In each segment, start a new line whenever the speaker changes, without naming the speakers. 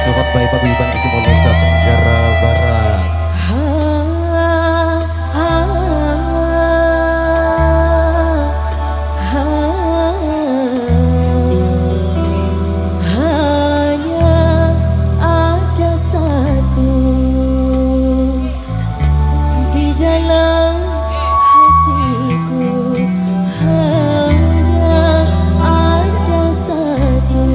Sobat baik paguyuban iki mau Nusa Tenggara Barat.
Hanya ada satu di dalam hatiku, hanya ada satu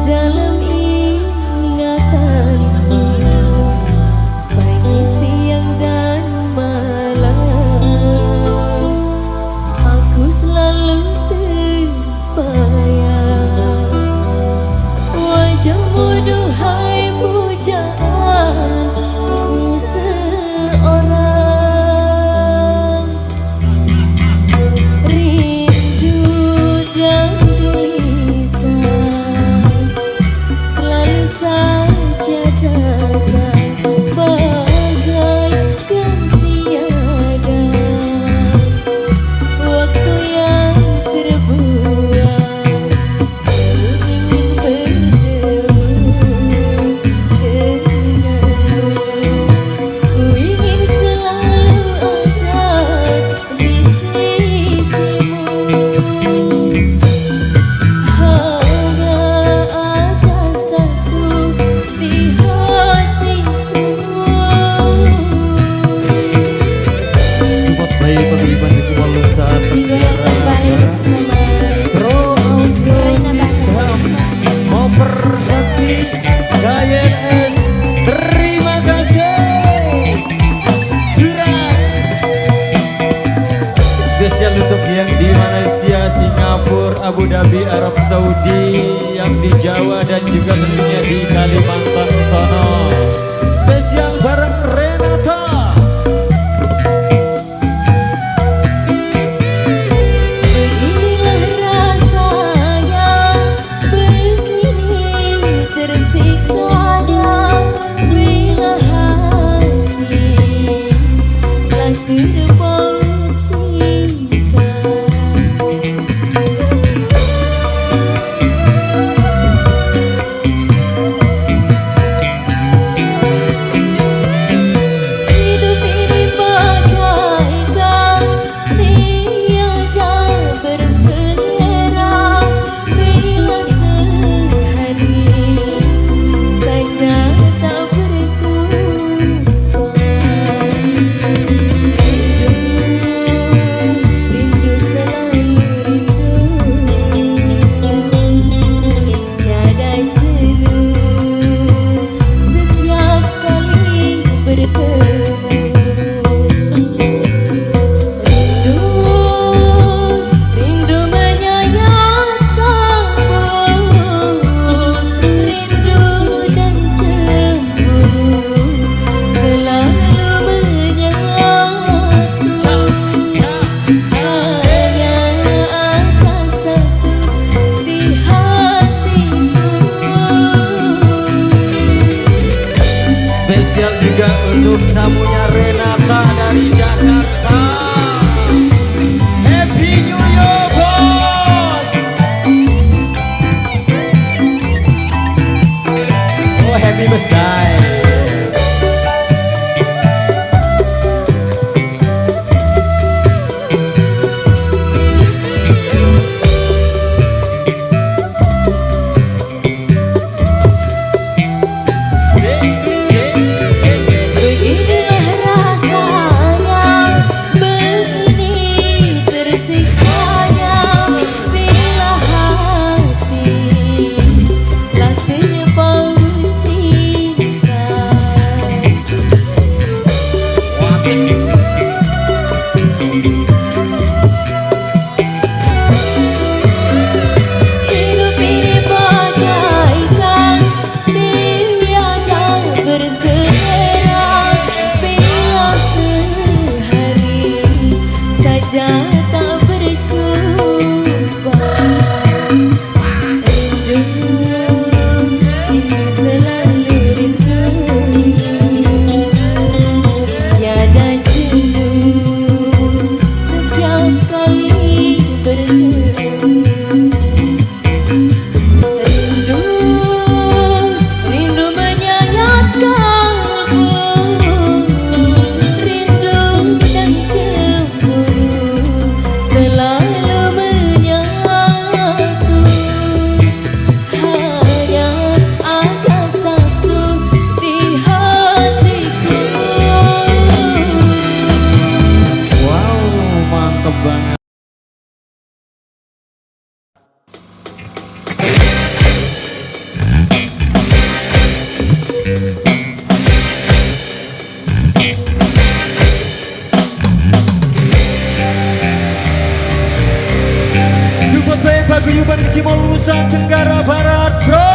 dalam ingatanku, pagi, siang, dan malam. Aku selalu terbayang wajahmu, duhai pujaan seorang. Rindu dan gelisah selalu saja datang bagaikan tiada waktu yang terbuang. Selalu ingin bertemu denganmu, ku ingin selalu ada di sisimu. Hanya ada satu di hatiku.
Sobat baik paguyuban iki mau Nusa Tenggara Barat. Pro Audio System Mopersakti KYS, terima kasih. Surat spesial untuk yang di Malaysia, Singapura, Abu Dhabi, Arab Saudi, yang di Jawa dan juga tentunya di Kalimantan sono. Spesial bareng Renata.
Beginilah rasanya, begini tersiksanya bila hati telah terpaut cinta. Hidup ini bagaikan tiada berselera, bila sehari saja tak berjumpa. Rindu selalu rindu, tiada jenuh setiap kali bertemu. Rindu menyayat kamu, rindu dan cemburu selalu menyatu. Hanya ada satu di hatiku.
Spesial juga untuk tamunya Renata dari Jakarta. Happy New Year, bos. Oh, happy birthday.
Beginilah rasanya,
ribuan ke Cimol Nusa Tenggara Barat, bro.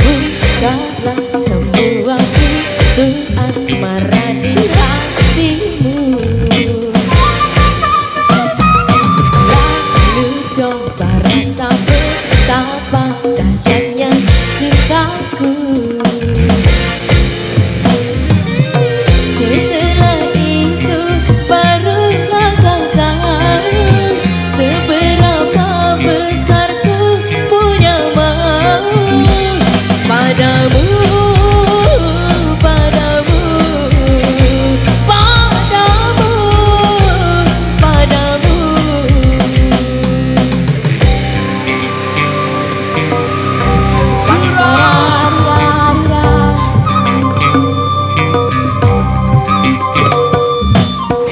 Bukalah semua pintu asmara di hatimu, lalu coba rasa betapa dahsyatnya cintaku. Setelah itu barulah kau tahu seberapa besar ku punya mau padamu, padamu, padamu, padamu.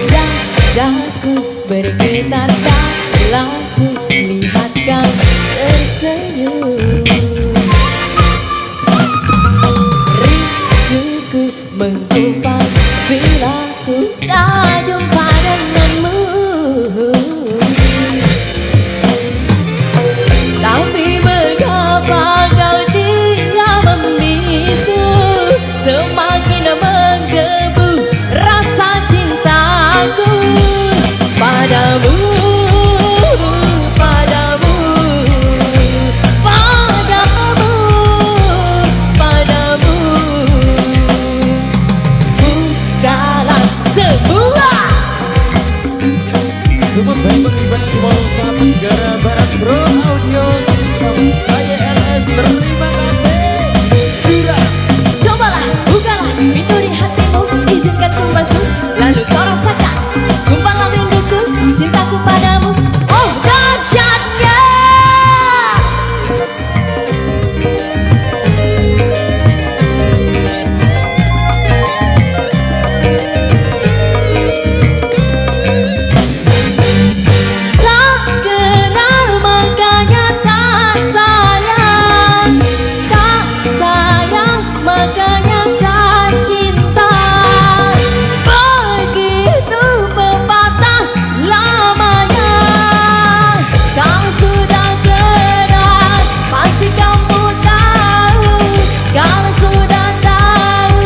Dadaku bergetar kala ku lihat kau tersenyum. Rinduku menggumpal bila ku tak jumpa denganmu. Tapi mengapa kau tidak membisu, semakin menggebu rasa cintaku padamu, padamu, padamu, padamu. Bukalah semua
Baik berlibat Cimol Nusa Tenggara Barat, bro. Audio System KYLS, terima kasih. Sudah.
Cobalah, bukalah pintu di hatimu, izinkan ku masuk, lalu kau rasakan gumpalan rinduku, cintaku padamu. Oh dahsyatnya. Tak kenal makanya tak sayang, tak sayang makanya tak cinta. Begitu pepatah lamanya. Kau sudah kenal, pasti kamu tahu. Kau sudah tahu,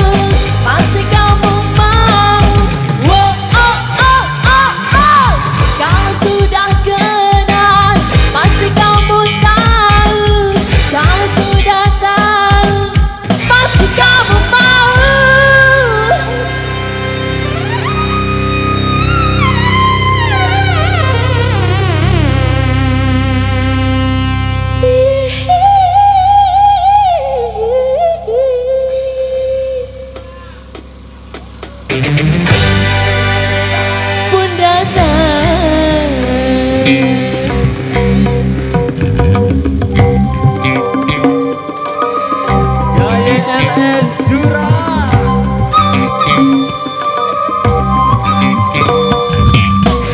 pasti kamu mau. Wow, oh, oh, oh, oh. Kau sudah kenal, pasti kamu tahu. Kau sudah tahu, pasti kamu mau. Pun datang
KYLS Surah.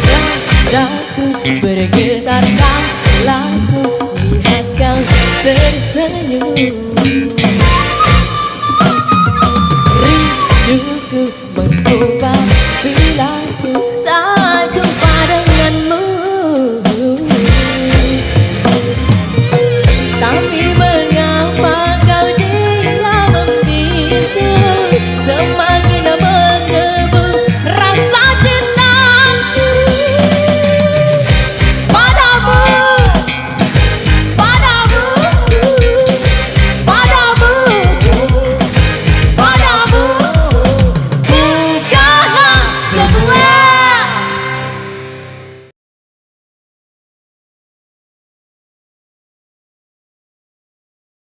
Dadaku bergetar kala ku lihat kau tersenyum. Rinduku